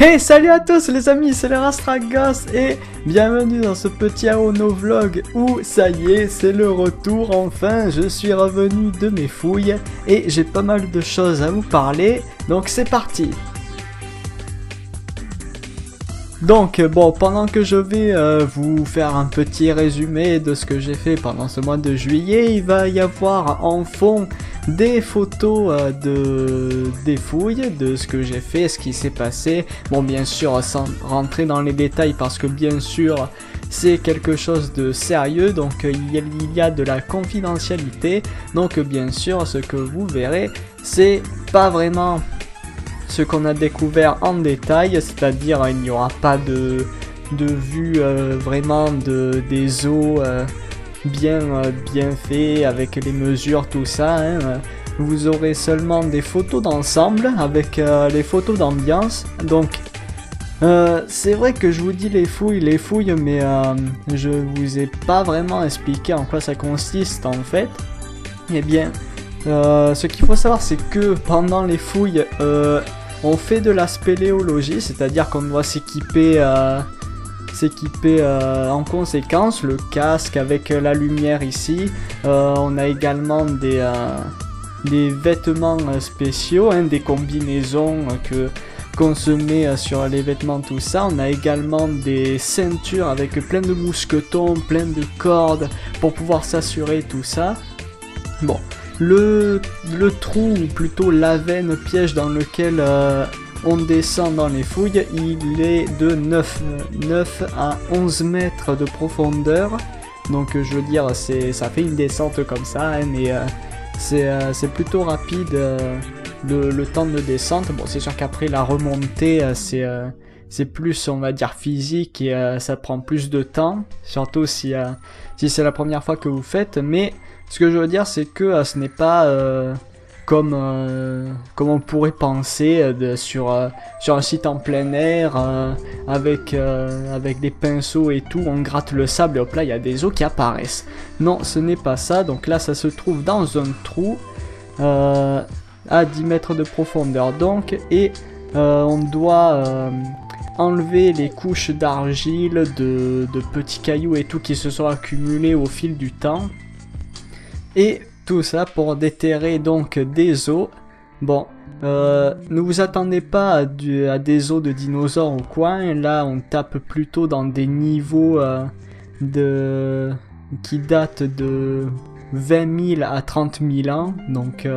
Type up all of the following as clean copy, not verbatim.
Hey, salut à tous les amis, c'est le Rastragos et bienvenue dans ce petit Aono vlog où ça y est, c'est le retour enfin, je suis revenu de mes fouilles et j'ai pas mal de choses à vous parler, donc c'est parti. Donc bon, pendant que je vais vous faire un petit résumé de ce que j'ai fait pendant ce mois de juillet, il va y avoir en fond des photos des fouilles, de ce que j'ai fait, ce qui s'est passé. Bon, bien sûr, sans rentrer dans les détails parce que bien sûr, c'est quelque chose de sérieux, donc il y a de la confidentialité. Donc bien sûr, ce que vous verrez, c'est pas vraiment ce qu'on a découvert en détail, c'est-à-dire il n'y aura pas de vue vraiment des os bien fait avec les mesures, tout ça, hein. Vous aurez seulement des photos d'ensemble avec les photos d'ambiance. Donc c'est vrai que je vous dis les fouilles, mais je vous ai pas vraiment expliqué en quoi ça consiste en fait. Eh bien, ce qu'il faut savoir, c'est que pendant les fouilles, on fait de la spéléologie, c'est-à-dire qu'on doit s'équiper en conséquence, le casque avec la lumière ici. On a également des vêtements spéciaux, hein, des combinaisons qu'on se met sur les vêtements, tout ça. On a également des ceintures avec plein de mousquetons, plein de cordes pour pouvoir s'assurer tout ça. Bon. Le trou, ou plutôt la veine piège dans lequel on descend dans les fouilles, il est de 9 à 11 mètres de profondeur. Donc je veux dire, ça fait une descente comme ça, hein, mais c'est plutôt rapide le temps de descente. Bon, c'est sûr qu'après la remontée, c'est plus, on va dire, physique et ça prend plus de temps, surtout si c'est la première fois que vous faites, mais ce que je veux dire, c'est que ce n'est pas comme on pourrait penser sur un site en plein air avec des pinceaux et tout, on gratte le sable et hop là il y a des os qui apparaissent. Non, ce n'est pas ça. Donc là ça se trouve dans un trou à 10 mètres de profondeur donc, et on doit enlever les couches d'argile, de petits cailloux et tout qui se sont accumulés au fil du temps. Et tout ça pour déterrer donc des os. Bon, ne vous attendez pas à des os de dinosaures ou quoi. Là, on tape plutôt dans des niveaux qui datent de 20 000 à 30 000 ans. Donc,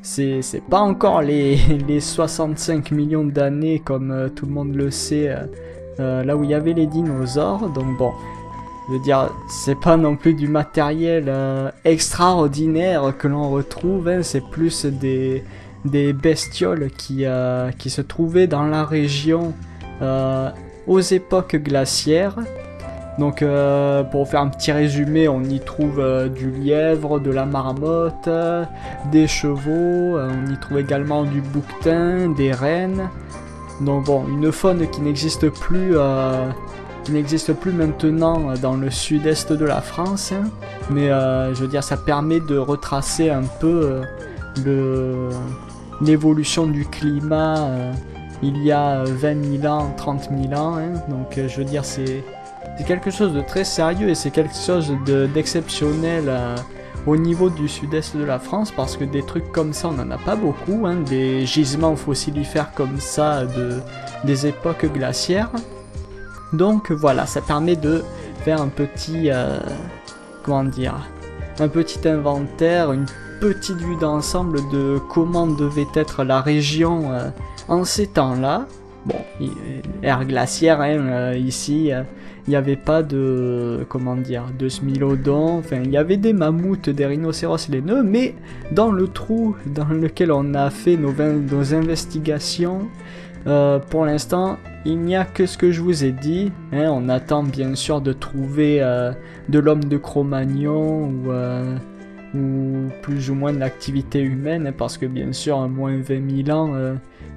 c'est pas encore les 65 millions d'années comme tout le monde le sait, là où il y avait les dinosaures. Donc bon. Je veux dire, c'est pas non plus du matériel extraordinaire que l'on retrouve, hein, c'est plus des bestioles qui se trouvaient dans la région aux époques glaciaires. Donc pour faire un petit résumé, on y trouve du lièvre, de la marmotte, des chevaux, on y trouve également du bouquetin, des rennes. Donc bon, une faune qui n'existe plus maintenant dans le sud-est de la France, hein. Mais je veux dire, ça permet de retracer un peu l'évolution du climat il y a 20 000 ans, 30 000 ans, hein. Donc je veux dire, c'est quelque chose de très sérieux et c'est quelque chose d'exceptionnel au niveau du sud-est de la France, parce que des trucs comme ça on n'en a pas beaucoup, hein, des gisements fossilifères comme ça des époques glaciaires. Donc voilà, ça permet de faire un petit, comment dire, un petit inventaire, une petite vue d'ensemble de comment devait être la région en ces temps-là. Bon, ère glaciaire, hein, ici, il n'y avait pas de, comment dire, de smilodons, enfin, il y avait des mammouths, des rhinocéros laineux, mais dans le trou dans lequel on a fait nos investigations, pour l'instant, il n'y a que ce que je vous ai dit, hein. On attend bien sûr de trouver de l'homme de Cro-Magnon ou plus ou moins de l'activité humaine, hein, parce que bien sûr, à moins 20 000 ans,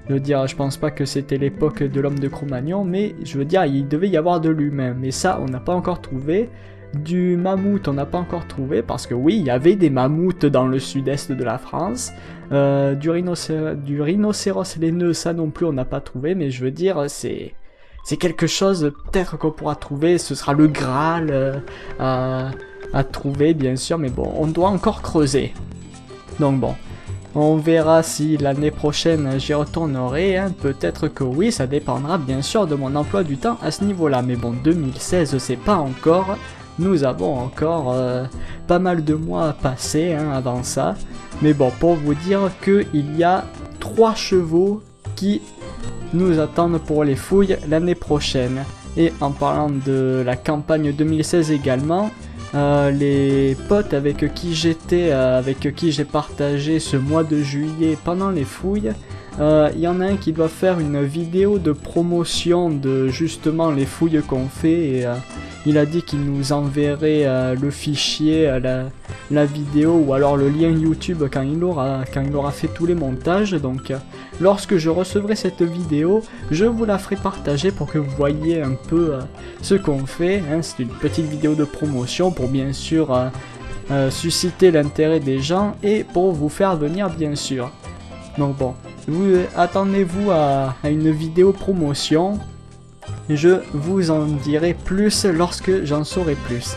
je veux dire, je pense pas que c'était l'époque de l'homme de Cro-Magnon, mais je veux dire, il devait y avoir de l'humain, mais ça, on n'a pas encore trouvé. Du mammouth, on n'a pas encore trouvé, parce que oui, il y avait des mammouths dans le sud-est de la France. Du rhinocéros laineux, ça non plus, on n'a pas trouvé, mais je veux dire, c'est quelque chose peut-être qu'on pourra trouver, ce sera le Graal à trouver, bien sûr, mais bon, on doit encore creuser. Donc bon, on verra si l'année prochaine j'y retournerai, hein. Peut-être que oui, ça dépendra bien sûr de mon emploi du temps à ce niveau-là, mais bon, 2016, c'est pas encore... Nous avons encore pas mal de mois à passer hein, avant ça. Mais bon, pour vous dire qu'il y a 3 chevaux qui nous attendent pour les fouilles l'année prochaine. Et en parlant de la campagne 2016 également, les potes avec qui j'étais, avec qui j'ai partagé ce mois de juillet pendant les fouilles, il y en a un qui doit faire une vidéo de promotion de justement les fouilles qu'on fait et il a dit qu'il nous enverrait le fichier, la vidéo ou alors le lien YouTube quand il aura fait tous les montages. Donc lorsque je recevrai cette vidéo, je vous la ferai partager pour que vous voyez un peu ce qu'on fait. Hein. C'est une petite vidéo de promotion pour bien sûr susciter l'intérêt des gens et pour vous faire venir bien sûr. Donc bon, attendez-vous à une vidéo promotion. Je vous en dirai plus lorsque j'en saurai plus.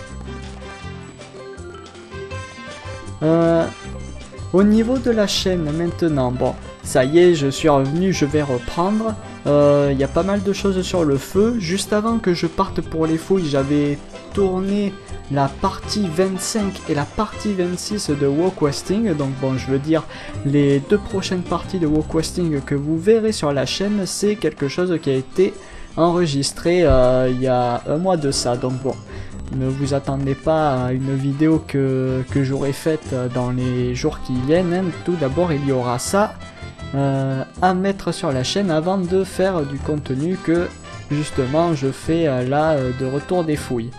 Au niveau de la chaîne maintenant, bon, ça y est, je suis revenu, je vais reprendre. Il y a pas mal de choses sur le feu. Juste avant que je parte pour les fouilles, j'avais tourné la partie 25 et la partie 26 de WoQuesting. Donc bon, je veux dire, les 2 prochaines parties de WoQuesting que vous verrez sur la chaîne, c'est quelque chose qui a été enregistré il y a un mois de ça. Donc bon, ne vous attendez pas à une vidéo que j'aurai faite dans les jours qui viennent. Hein. Tout d'abord, il y aura ça à mettre sur la chaîne avant de faire du contenu que justement je fais là de retour des fouilles.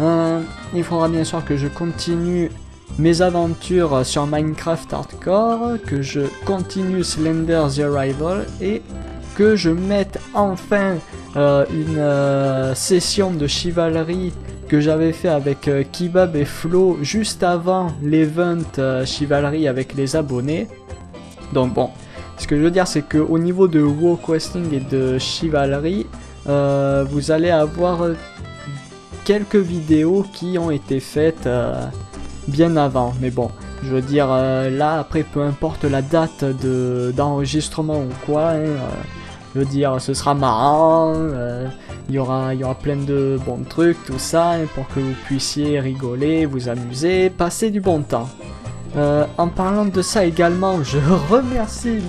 Il faudra bien sûr que je continue mes aventures sur Minecraft Hardcore, que je continue Slender The Arrival et que je mette enfin une session de chevalerie que j'avais fait avec Kebab et Flo juste avant l'event chevalerie avec les abonnés. Donc bon, ce que je veux dire c'est que au niveau de WoQuesting et de chevalerie, vous allez avoir quelques vidéos qui ont été faites bien avant. Mais bon, je veux dire là après peu importe la date d'enregistrement ou quoi, hein, je veux dire ce sera marrant, il y aura plein de bons trucs, tout ça, hein, pour que vous puissiez rigoler, vous amuser, passer du bon temps. En parlant de ça également, je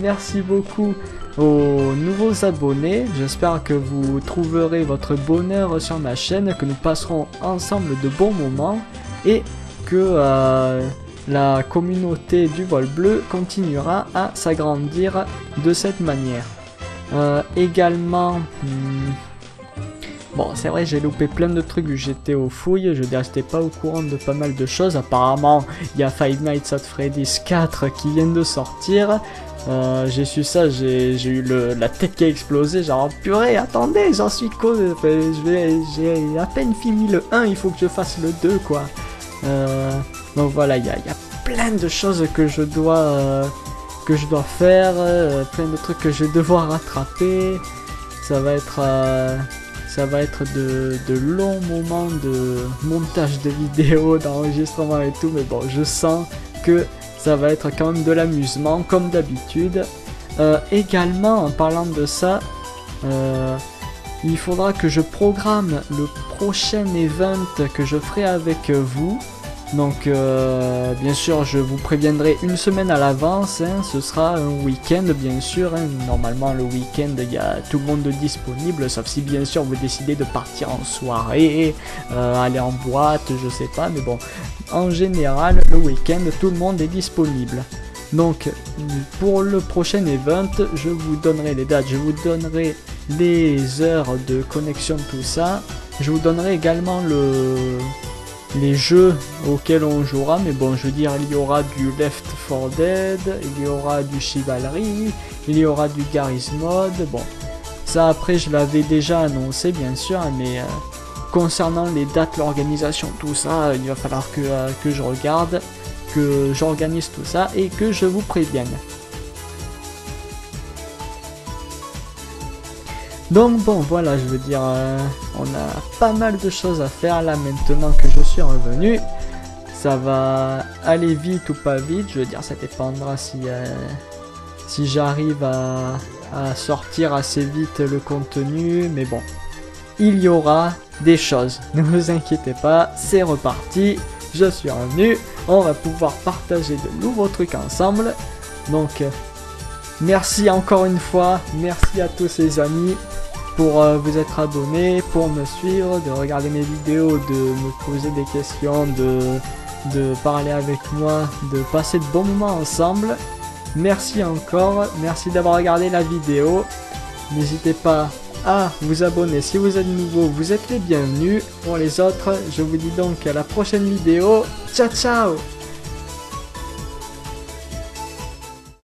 merci beaucoup aux nouveaux abonnés. J'espère que vous trouverez votre bonheur sur ma chaîne, que nous passerons ensemble de bons moments et que la communauté du vol bleu continuera à s'agrandir de cette manière. Également, bon, c'est vrai, j'ai loupé plein de trucs vu que j'étais aux fouilles, je n'étais pas au courant de pas mal de choses. Apparemment, il y a Five Nights at Freddy's 4 qui vient de sortir. J'ai su ça, j'ai eu la tête qui a explosé, genre purée, attendez, j'en suis con, j'ai à peine fini le 1, il faut que je fasse le 2 quoi. Donc voilà, il y a plein de choses que je dois faire, plein de trucs que je vais devoir rattraper. Ça va être de longs moments de montage de vidéos, d'enregistrement et tout, mais bon, je sens que ça va être quand même de l'amusement, comme d'habitude. Également, en parlant de ça, il faudra que je programme le prochain event que je ferai avec vous. Donc, bien sûr, je vous préviendrai une semaine à l'avance, hein, ce sera un week-end, bien sûr. Hein. Normalement, le week-end, il y a tout le monde disponible, sauf si, bien sûr, vous décidez de partir en soirée, aller en boîte, je sais pas, mais bon, en général, le week-end, tout le monde est disponible. Donc, pour le prochain event, je vous donnerai les dates, je vous donnerai les heures de connexion, tout ça. Je vous donnerai également les jeux auxquels on jouera, mais bon, je veux dire, il y aura du Left 4 Dead, il y aura du Chivalry, il y aura du Garry's Mod. Bon, ça après je l'avais déjà annoncé bien sûr, mais concernant les dates, l'organisation, tout ça, il va falloir que je regarde, que j'organise tout ça et que je vous prévienne. Donc bon, voilà, je veux dire, on a pas mal de choses à faire là maintenant que je suis revenu. Ça va aller vite ou pas vite, je veux dire, ça dépendra si j'arrive à sortir assez vite le contenu, mais bon, il y aura des choses, ne vous inquiétez pas, c'est reparti, je suis revenu, on va pouvoir partager de nouveaux trucs ensemble, donc merci encore une fois, merci à tous les amis pour vous être abonnés, pour me suivre, de regarder mes vidéos, de me poser des questions, de parler avec moi, de passer de bons moments ensemble. Merci encore, merci d'avoir regardé la vidéo. N'hésitez pas à vous abonner si vous êtes nouveau, vous êtes les bienvenus. Pour les autres, je vous dis donc à la prochaine vidéo. Ciao ciao!